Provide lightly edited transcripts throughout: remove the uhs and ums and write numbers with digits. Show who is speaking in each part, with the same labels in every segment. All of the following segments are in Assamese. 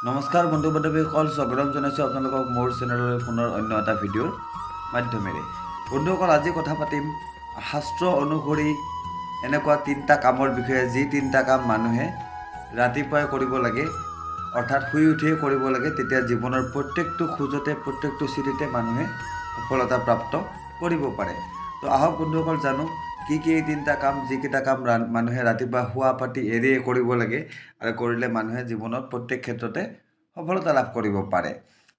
Speaker 1: নমস্কাৰ বন্ধু বান্ধৱীসকল, স্বাগতম জনাইছোঁ আপোনালোকক মোৰ চেনেলৰ পুনৰ অন্য এটা ভিডিঅ'ৰ মাধ্যমেৰে। বন্ধুসকল, আজি কথা পাতিম শাস্ত্ৰ অনুসৰি এনেকুৱা 3টা কামৰ বিষয়ে, যি 3টা কাম মানুহে ৰাতিপুৱাই কৰিব লাগে, অৰ্থাৎ শুই উঠিয়ে কৰিব লাগে। তেতিয়া জীৱনৰ প্ৰত্যেকটো খোজতে, প্ৰত্যেকটো চিৰিতে মানুহে সফলতা প্ৰাপ্ত কৰিব পাৰে। তো আহক বন্ধুসকল, জানো কি এই 3টা কাম, যিকেইটা কাম মানুহে ৰাতিপুৱা শুৱা পাতি এৰিয়ে কৰিব লাগে আৰু কৰিলে মানুহে জীৱনত প্ৰত্যেক ক্ষেত্ৰতে সফলতা লাভ কৰিব পাৰে।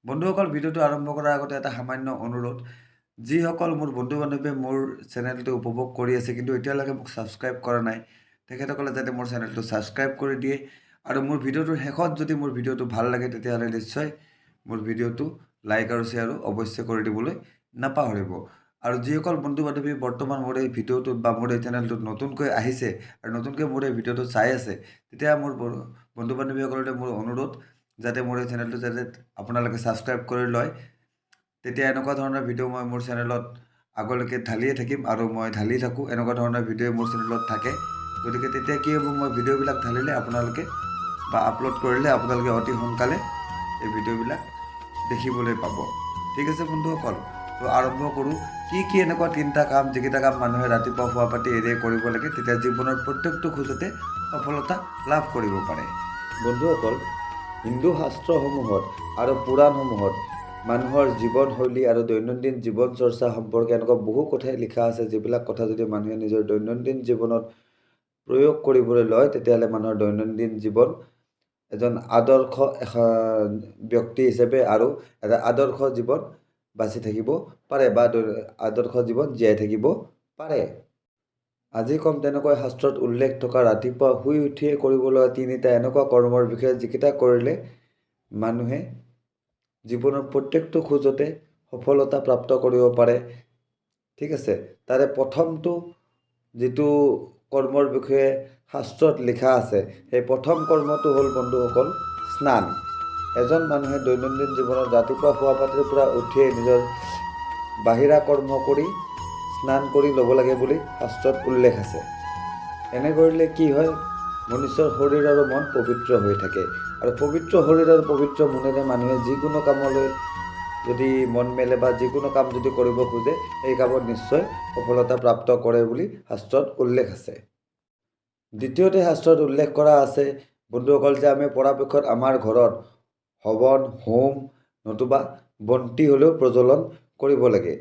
Speaker 1: বন্ধুসকল, ভিডিঅ'টো আৰম্ভ কৰাৰ আগতে এটা সামান্য অনুৰোধ, যিসকল মোৰ বন্ধু বান্ধৱীয়ে মোৰ চেনেলটো উপভোগ কৰি আছে কিন্তু এতিয়ালৈকে মোক ছাবস্ক্ৰাইব কৰা নাই, তেখেতসকলে যাতে মোৰ চেনেলটো ছাবস্ক্ৰাইব কৰি দিয়ে আৰু মোৰ ভিডিঅ'টোৰ শেষত যদি মোৰ ভিডিঅ'টো ভাল লাগে তেতিয়াহ'লে নিশ্চয় মোৰ ভিডিঅ'টো লাইক আৰু শ্বেয়াৰো অৱশ্যে কৰি দিবলৈ নাপাহৰিব। আৰু যিসকল বন্ধু বান্ধৱী বৰ্তমান মোৰ এই ভিডিঅ'টোত বা মোৰ এই চেনেলটোত নতুনকৈ আহিছে আৰু নতুনকৈ মোৰ এই ভিডিঅ'টো চাই আছে, তেতিয়া মোৰ বন্ধু বান্ধৱীসকললৈ মোৰ অনুৰোধ, যাতে মোৰ এই চেনেলটো যাতে আপোনালোকে ছাবস্ক্ৰাইব কৰি লয়। তেতিয়া এনেকুৱা ধৰণৰ ভিডিঅ' মই মোৰ চেনেলত আগলৈকে ঢালিয়ে থাকিম আৰু মই ঢালি থাকোঁ, এনেকুৱা ধৰণৰ ভিডিঅ' মোৰ চেনেলত থাকে। গতিকে তেতিয়া কি হ'ব, মই ভিডিঅ'বিলাক ঢালিলে আপোনালোকে বা আপলোড কৰিলে আপোনালোকে অতি সোনকালে এই ভিডিঅ'বিলাক দেখিবলৈ পাব। ঠিক আছে বন্ধুসকল, তো আৰম্ভ কৰোঁ। কি এনেকুৱা 3টা কাম, যিকেইটা কাম মানুহে ৰাতিপুৱা শুৱা পাতি এৰিয়ে কৰিব লাগে, তেতিয়া জীৱনৰ প্ৰত্যেকটো খোজতে সফলতা লাভ কৰিব পাৰে। বন্ধুসকল, হিন্দু শাস্ত্ৰসমূহত আৰু পুৰাণসমূহত মানুহৰ জীৱনশৈলী আৰু দৈনন্দিন জীৱন চৰ্চা সম্পৰ্কে এনেকুৱা বহু কথাই লিখা আছে, যিবিলাক কথা যদি মানুহে নিজৰ দৈনন্দিন জীৱনত প্ৰয়োগ কৰিবলৈ লয়, তেতিয়াহ'লে মানুহৰ দৈনন্দিন জীৱন এজন আদৰ্শ ব্যক্তি হিচাপে আৰু এটা আদৰ্শ জীৱন বাচি থাকিব পাৰে বা আদৰ্শ জীৱন জীয়াই থাকিব পাৰে। আজি কম তেনেকৈ শাস্ত্ৰত উল্লেখ থকা ৰাতিপুৱা শুই উঠিয়ে কৰিবলৈ 3টা এনেকুৱা কৰ্মৰ বিষয়ে, যিকেইটা কৰিলে মানুহে জীৱনৰ প্ৰত্যেকটো খোজতে সফলতা প্ৰাপ্ত কৰিব পাৰে। ঠিক আছে, তাৰে প্ৰথমটো যিটো কৰ্মৰ বিষয়ে শাস্ত্ৰত লিখা আছে, সেই প্ৰথম কৰ্মটো হ'ল বন্ধুসকল স্নান। এজন মানুহে দৈনন্দিন জীৱনত ৰাতিপুৱা শুৱা পাতিৰ পৰা উঠিয়ে নিজৰ বাহিৰা কৰ্ম কৰি স্নান কৰি ল'ব লাগে বুলি শাস্ত্ৰত উল্লেখ আছে। এনে কৰিলে কি হয়, মনুষ্যৰ শৰীৰ আৰু মন পবিত্ৰ হৈ থাকে আৰু পবিত্ৰ শৰীৰ আৰু পবিত্ৰ মনেৰে মানুহে যিকোনো কামলৈ যদি মন মেলে বা যিকোনো কাম যদি কৰিব খোজে, সেই কামত নিশ্চয় সফলতা প্ৰাপ্ত কৰে বুলি শাস্ত্ৰত উল্লেখ আছে। দ্বিতীয়তে শাস্ত্ৰত উল্লেখ কৰা আছে বন্ধুসকল, যে আমি পৰাপক্ষত আমাৰ ঘৰত হৱন, হোম নতুবা বন্তি হ'লেও প্ৰজ্বলন কৰিব লাগে।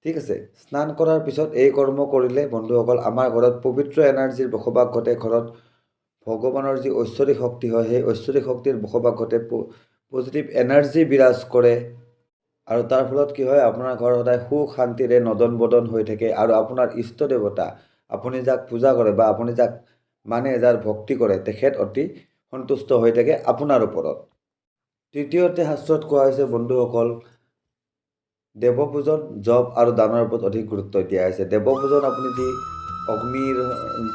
Speaker 1: ঠিক আছে, স্নান কৰাৰ পিছত এই কৰ্ম কৰিলে বন্ধুসকল আমাৰ ঘৰত পবিত্ৰ এনাৰ্জিৰ বসবাস ঘটে। ঘৰত ভগৱানৰ যি ঐশ্বৰিক শক্তি হয়, সেই ঐশ্বৰিক শক্তিৰ বসবাস ঘটে, পজিটিভ এনাৰ্জি বিৰাজ কৰে আৰু তাৰ ফলত কি হয়, আপোনাৰ ঘৰ সদায় সুখ শান্তিৰে নদন বদন হৈ থাকে আৰু আপোনাৰ ইষ্ট দেৱতা, আপুনি যাক পূজা কৰে বা আপুনি যাক মানে, যাৰ ভক্তি কৰে, তেখেত অতি সন্তুষ্ট হৈ থাকে আপোনাৰ ওপৰত। তৃতীয়তে শাস্ত্ৰত কোৱা হৈছে বন্ধুসকল, দেৱপূজন, জপ আৰু দানৰ ওপৰত অধিক গুৰুত্ব দিয়া হৈছে। দেৱপূজন, আপুনি যি অগ্নিৰ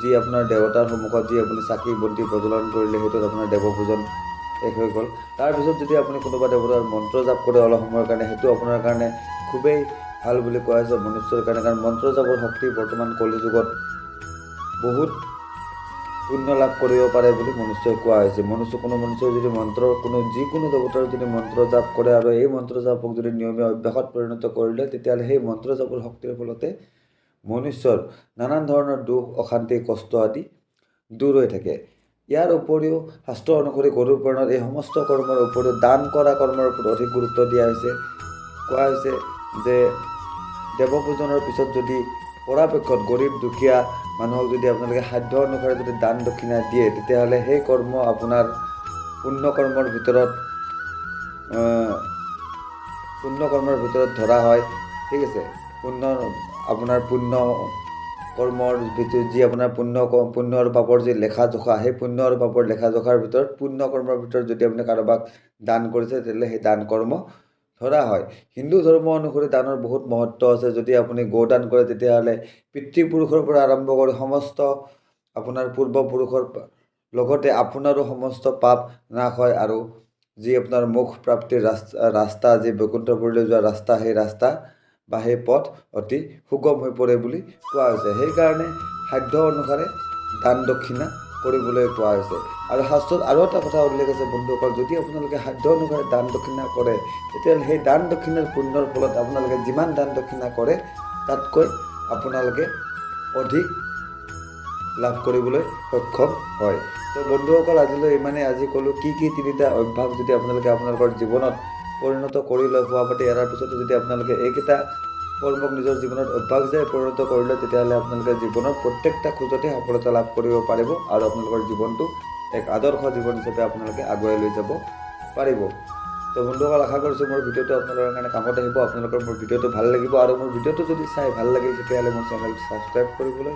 Speaker 1: যি আপোনাৰ দেৱতাৰ সন্মুখত যি আপুনি চাকি বন্তি প্ৰজ্বলন কৰিলে, সেইটোত আপোনাৰ দেৱপূজন শেষ হৈ গ'ল। তাৰপিছত যদি আপুনি কোনোবা দেৱতাৰ মন্ত্ৰ জাপ কৰে অলপ সময়ৰ কাৰণে, সেইটো আপোনাৰ কাৰণে খুবেই ভাল বুলি কোৱা হৈছে মনুষ্যৰ কাৰণে। কাৰণ মন্ত্ৰ জাপৰ শক্তি বৰ্তমান কলিযুগত বহুত পুণ্য লাভ কৰিব পাৰে বুলি মনুষ্যই কোৱা হৈছে। কোনো মনুষ্যই যদি যিকোনো দেৱতাৰ যদি মন্ত্ৰ জাপ কৰে আৰু এই মন্ত্ৰ জাপক যদি নিয়মীয়া অভ্যাসত পৰিণত কৰিলে, তেতিয়াহ'লে সেই মন্ত্ৰ জাপৰ শক্তিৰ ফলতে মনুষ্যৰ নানান ধৰণৰ দুখ, অশান্তি, কষ্ট আদি দূৰ হৈ থাকে। ইয়াৰ উপৰিও শাস্ত্ৰ অনুসৰি গৰুৰ পুৰাণত এই সমস্ত কৰ্মৰ উপৰিও দান কৰা কৰ্মৰ ওপৰত অধিক গুৰুত্ব দিয়া হৈছে। কোৱা হৈছে যে দেৱপূজনৰ পিছত যদি পৰাপক্ষত গৰীব দুখীয়া মানুহক যদি আপোনালোকে সাধ্য অনুসাৰে যদি দান দক্ষিণা দিয়ে, তেতিয়াহ'লে সেই কৰ্ম আপোনাৰ পুণ্য কৰ্মৰ ভিতৰত ধৰা হয়। ঠিক আছে, আপোনাৰ পুণ্য কৰ্মৰ ভিতৰত যি আপোনাৰ পুণ্য আৰু পাপৰ যি লেখা জোখা, সেই পুণ্য আৰু পাপৰ লেখা জোখাৰ ভিতৰত পুণ্য কৰ্মৰ ভিতৰত যদি আপুনি কাৰোবাক দান কৰিছে, তেতিয়াহ'লে সেই দান কৰ্ম ধৰা হয়। হিন্দু ধৰ্ম অনুসৰি দানৰ বহুত মহত্ব আছে। যদি আপুনি গোদান কৰে, তেতিয়াহ'লে পিতৃপুৰুষৰ পৰা আৰম্ভ কৰি সমস্ত আপোনাৰ পূৰ্বপুৰুষৰ লগতে আপোনাৰো সমস্ত পাপ নাশ হয় আৰু যি আপোনাৰ মোক্ষ প্ৰাপ্তিৰ ৰাস্তা, যি বৈকুণ্ঠপুৰলৈ যোৱা ৰাস্তা, সেই ৰাস্তা বা সেই পথ অতি সুগম হৈ পৰে বুলি কোৱা হৈছে। সেইকাৰণে সাধ্য অনুসাৰে দান দক্ষিণা কৰিবলৈ কোৱা হৈছে। আৰু শাস্ত্ৰত আৰু এটা কথা উল্লেখ আছে বন্ধুসকল, যদি আপোনালোকে সাধ্য অনুসাৰে দান দক্ষিণা কৰে তেতিয়াহ'লে সেই দান দক্ষিণাৰ পুণ্যৰ ফলত আপোনালোকে যিমান দান দক্ষিণা কৰে তাতকৈ আপোনালোকে অধিক লাভ কৰিবলৈ সক্ষম হয়। তো বন্ধুসকল আজিলৈ ইমানেই। আজি ক'লোঁ কি তিনিটা অভ্যাস যদি আপোনালোকে আপোনালোকৰ জীৱনত পৰিণত কৰি লয়, খোৱা পাতি এৰাৰ পিছতো যদি আপোনালোকে এইকেইটা কৰ্মক নিজৰ জীৱনত অভ্যাস হিচাপে পৰিণত কৰি লয় তেতিয়াহ'লে আপোনালোকে জীৱনৰ প্ৰত্যেকটা খোজতে সফলতা লাভ কৰিব পাৰিব আৰু আপোনালোকৰ জীৱনটো এক আদৰ্শ জীৱন হিচাপে আপোনালোকে আগুৱাই লৈ যাব পাৰিব। তো বন্ধুসকল আশা কৰিছোঁ মোৰ ভিডিঅ'টো আপোনালোকৰ কাৰণে কামত আহিব, আপোনালোকৰ মোৰ ভিডিঅ'টো ভাল লাগিব আৰু মোৰ ভিডিঅ'টো যদি চাই ভাল লাগিল তেতিয়াহ'লে মোৰ চেনেলটো ছাবস্ক্ৰাইব কৰিবলৈ,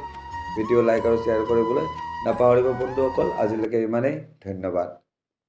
Speaker 1: ভিডিঅ' লাইক আৰু শ্বেয়াৰ কৰিবলৈ নাপাহৰিব বন্ধুসকল। আজিলৈকে ইমানেই, ধন্যবাদ।